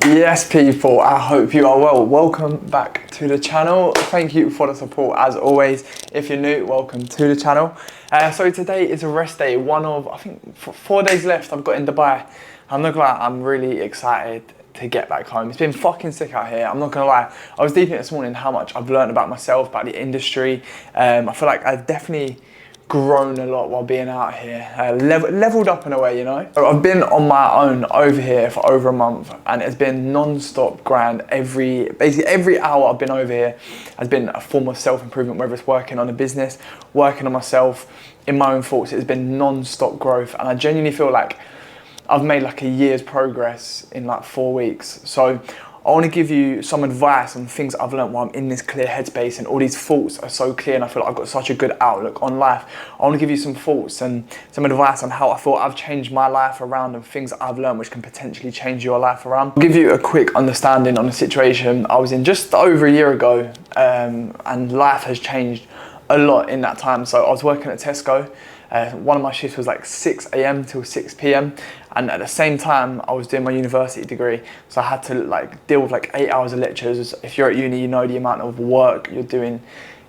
Yes, people, I hope you are well. Welcome back to the channel. Thank you for the support as always. If you're new, welcome to the channel. So today is a rest day, one of, I think, 4 days left I've got in Dubai. I'm not gonna lie, I'm really excited to get back home. It's been fucking sick out here, I'm not gonna lie. I was deep in it this morning how much I've learned about myself, about the industry. I feel like I've definitely grown a lot while being out here, leveled up in a way, you know. So I've been on my own over here for over a month, and it's been non-stop grind. Basically every hour I've been over here has been a form of self-improvement, whether it's working on a business, working on myself, in my own thoughts. It's been non-stop growth, and I genuinely feel like I've made like a year's progress in like 4 weeks. So I want to give you some advice on things I've learned while I'm in this clear headspace, and all these thoughts are so clear, and I feel like I've got such a good outlook on life. I want to give you some thoughts and some advice on how I thought I've changed my life around, and things that I've learned which can potentially change your life around. I'll give you a quick understanding on the situation I was in just over a year ago, and life has changed a lot in that time. So I was working at Tesco. One of my shifts was like 6 AM till 6 PM, and at the same time I was doing my university degree, so I had to like deal with like 8 hours of lectures. If you're at uni, you know the amount of work you're doing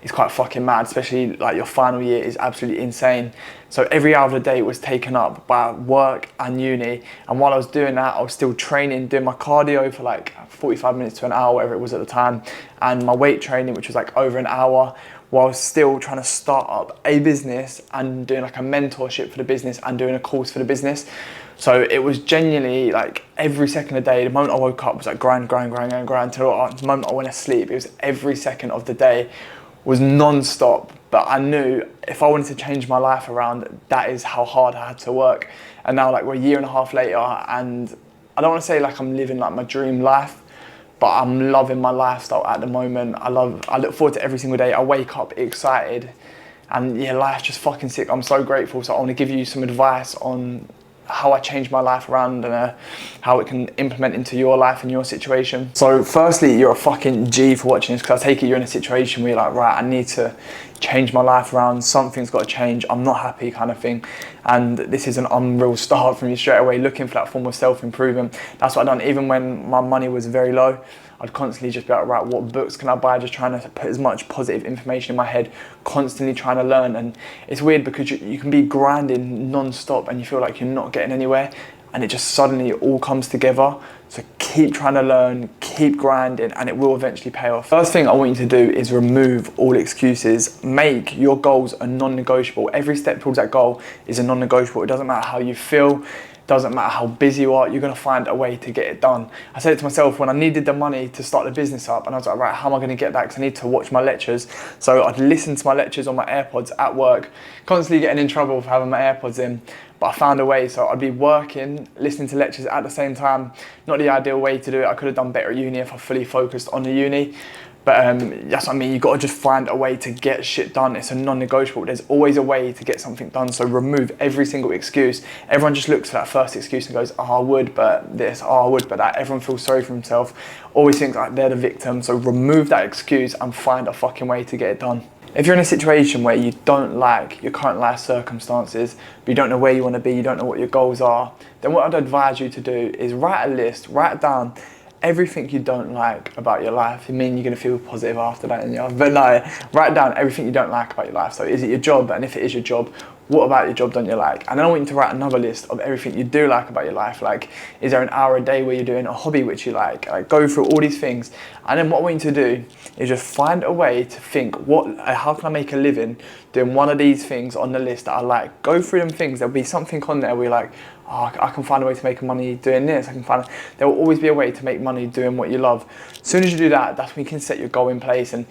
is quite fucking mad, especially like your final year is absolutely insane. So every hour of the day was taken up by work and uni, and while I was doing that I was still training, doing my cardio for like 45 minutes to an hour, whatever it was at the time, and my weight training, which was like over an hour, while still trying to start up a business and doing like a mentorship for the business and doing a course for the business. So it was genuinely like every second of the day. The moment I woke up was like grind till the moment I went to sleep. It was every second of the day was non-stop. But I knew if I wanted to change my life around, that is how hard I had to work. And now like we're a year and a half later, and I don't want to say like I'm living like my dream life, but I'm loving my lifestyle at the moment. I look forward to every single day. I wake up excited, and yeah, life's just fucking sick. I'm so grateful. So I want to give you some advice on how I changed my life around, and how it can implement into your life and your situation. So firstly, you're a fucking G for watching this, because I take it you're in a situation where you're like, right, I need to change my life around, something's got to change, I'm not happy kind of thing. And this is an unreal start from you straight away, looking for that form of self-improvement. That's what I've done. Even when my money was very low, I'd constantly just be like, right, what books can I buy? Just trying to put as much positive information in my head, constantly trying to learn. And it's weird because you can be grinding non-stop and you feel like you're not getting anywhere, and it just suddenly all comes together. So keep trying to learn, keep grinding, and it will eventually pay off. First thing I want you to do is remove all excuses. Make your goals a non-negotiable. Every step towards that goal is a non-negotiable. It doesn't matter how you feel, doesn't matter how busy you are, you're gonna find a way to get it done. I said it to myself when I needed the money to start the business up, and I was like, right, how am I gonna get that? Because I need to watch my lectures. So I'd listen to my lectures on my AirPods at work, constantly getting in trouble for having my AirPods in, but I found a way. So I'd be working, listening to lectures at the same time. Not the ideal way to do it. I could have done better at uni if I fully focused on the uni. But that's what I mean, you gotta just find a way to get shit done. It's a non-negotiable. There's always a way to get something done. So remove every single excuse. Everyone just looks for that first excuse and goes, oh, I would, but this, oh, I would, but that. Everyone feels sorry for himself. Always thinks like they're the victim. So remove that excuse and find a fucking way to get it done. If you're in a situation where you don't like your current life circumstances, but you don't know where you wanna be, you don't know what your goals are, then what I'd advise you to do is write a list, write down everything you don't like about your life. You mean you're gonna feel positive after that, but no, write down everything you don't like about your life. So is it your job? And if it is your job, what about your job don't you like? And then I want you to write another list of everything you do like about your life. Like, is there an hour a day where you're doing a hobby which you like? Like, go through all these things. And then what I want you to do is just find a way to think, how can I make a living doing one of these things on the list that I like? Go through them things. There'll be something on there where you're like, oh, I can find a way to make money doing this. There will always be a way to make money doing what you love. As soon as you do that, that's when you can set your goal in place. And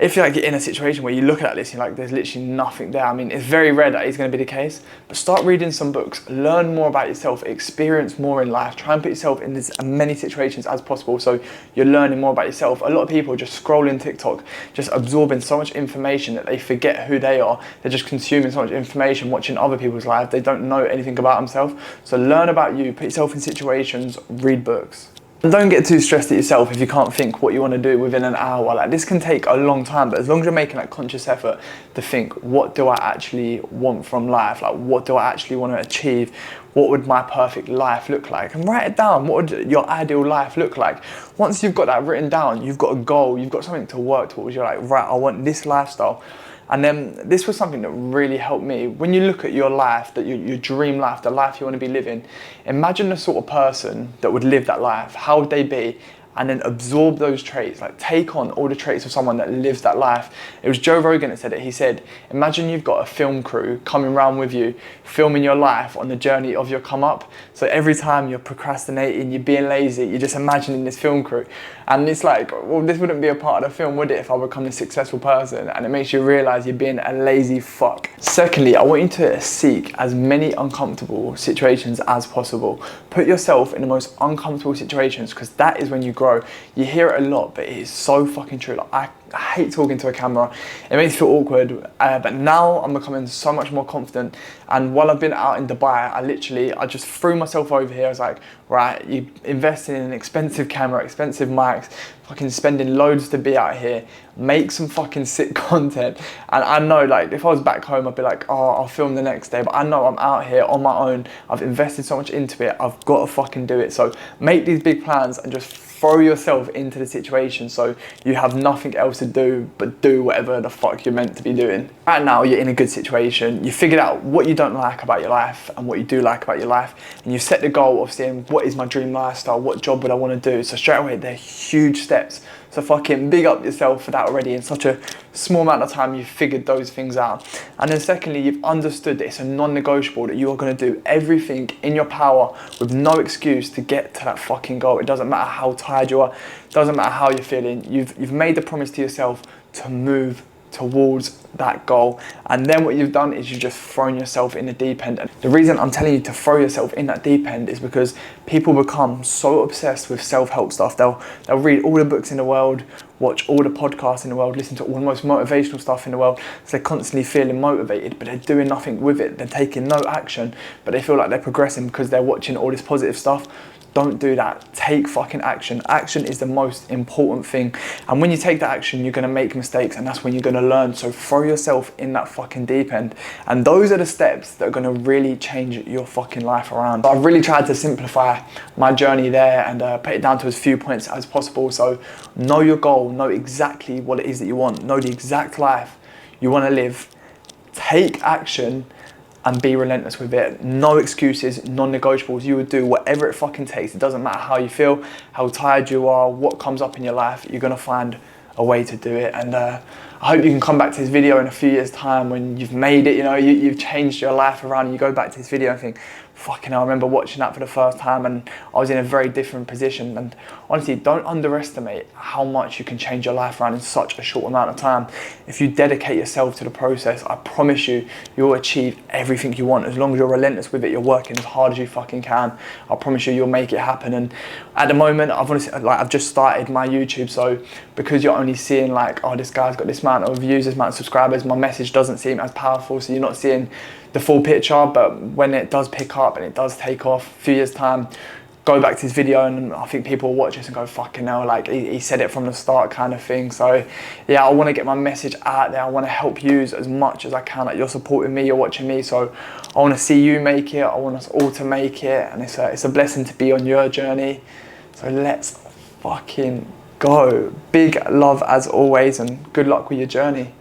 if you're like in a situation where you look at that list and you're like, there's literally nothing there. I mean, it's very rare that is going to be the case, but start reading some books, learn more about yourself, experience more in life, try and put yourself in as many situations as possible so you're learning more about yourself. A lot of people just scrolling TikTok, just absorbing so much information that they forget who they are. They're just consuming so much information, watching other people's lives. They don't know anything about themselves. So learn about you, put yourself in situations, read books. And don't get too stressed at yourself if you can't think what you want to do within an hour. Like, this can take a long time, but as long as you're making that conscious effort to think, what do I actually want from life? Like, what do I actually want to achieve? What would my perfect life look like? And write it down. What would your ideal life look like? Once you've got that written down, you've got a goal, you've got something to work towards. You're like, right, I want this lifestyle. And then this was something that really helped me. When you look at your life, that your dream life, the life you want to be living, imagine the sort of person that would live that life. How would they be? And then absorb those traits, like take on all the traits of someone that lives that life. It was Joe Rogan that said it. He said, imagine you've got a film crew coming around with you, filming your life on the journey of your come up. So every time you're procrastinating, you're being lazy, you're just imagining this film crew. And it's like, well, this wouldn't be a part of the film, would it, if I become a successful person? And it makes you realize you're being a lazy fuck. Secondly, I want you to seek as many uncomfortable situations as possible. Put yourself in the most uncomfortable situations, because that is when you grow. You hear it a lot, but it is so fucking true. Like, I hate talking to a camera. It makes me feel awkward, but now I'm becoming so much more confident. And while I've been out in Dubai, I just threw myself over here. I was like, right, you invested in an expensive camera, expensive mics, fucking spending loads to be out here, make some fucking sick content. And I know, like, if I was back home, I'd be like, oh, I'll film the next day. But I know I'm out here on my own. I've invested so much into it. I've got to fucking do it. So make these big plans and just throw yourself into the situation, so you have nothing else to do but do whatever the fuck you're meant to be doing. Right now, you're in a good situation. You figured out what you don't like about your life and what you do like about your life, and you set the goal of saying, what is my dream lifestyle? What job would I want to do? So straight away, they're huge steps. So fucking big up yourself for that already. In such a small amount of time, you've figured those things out. And then secondly, you've understood that it's a non-negotiable, that you are going to do everything in your power with no excuse to get to that fucking goal. It doesn't matter how tired you are. It doesn't matter how you're feeling. You've made the promise to yourself to move towards that goal. And then what you've done is you've just thrown yourself in the deep end. And the reason I'm telling you to throw yourself in that deep end is because people become so obsessed with self-help stuff. They'll read all the books in the world, watch all the podcasts in the world, listen to all the most motivational stuff in the world. So they're constantly feeling motivated, but they're doing nothing with it. They're taking no action, but they feel like they're progressing because they're watching all this positive stuff. Don't do that. Take fucking action. Action is the most important thing. And when you take that action, you're going to make mistakes, and that's when you're going to learn. So throw yourself in that fucking deep end. And those are the steps that are going to really change your fucking life around. I've really tried to simplify my journey there and put it down to as few points as possible. So know your goal. Know exactly what it is that you want. Know the exact life you want to live. Take action and be relentless with it. No excuses, non-negotiables. You would do whatever it fucking takes. It doesn't matter how you feel, how tired you are, what comes up in your life, you're gonna find a way to do it. And I hope you can come back to this video in a few years' time when you've made it, you've changed your life around, and you go back to this video and think, fucking hell, I remember watching that for the first time and I was in a very different position. And honestly, don't underestimate how much you can change your life around in such a short amount of time. If you dedicate yourself to the process, I promise you, you'll achieve everything you want. As long as you're relentless with it, you're working as hard as you fucking can, I promise you, you'll make it happen. And at the moment, I've just started my YouTube, so because you're only seeing like, oh, this guy's got this amount of views, this amount of subscribers, my message doesn't seem as powerful, so you're not seeing the full picture. But when it does pick up and it does take off, a few years time, go back to this video and I think people will watch this and go, fucking hell, like he said it from the start kind of thing. So yeah, I want to get my message out there. I want to help you as much as I can. Like, you're supporting me, you're watching me, so I want to see you make it. I want us all to make it, and it's a blessing to be on your journey. So let's fucking go. Big love as always, and good luck with your journey.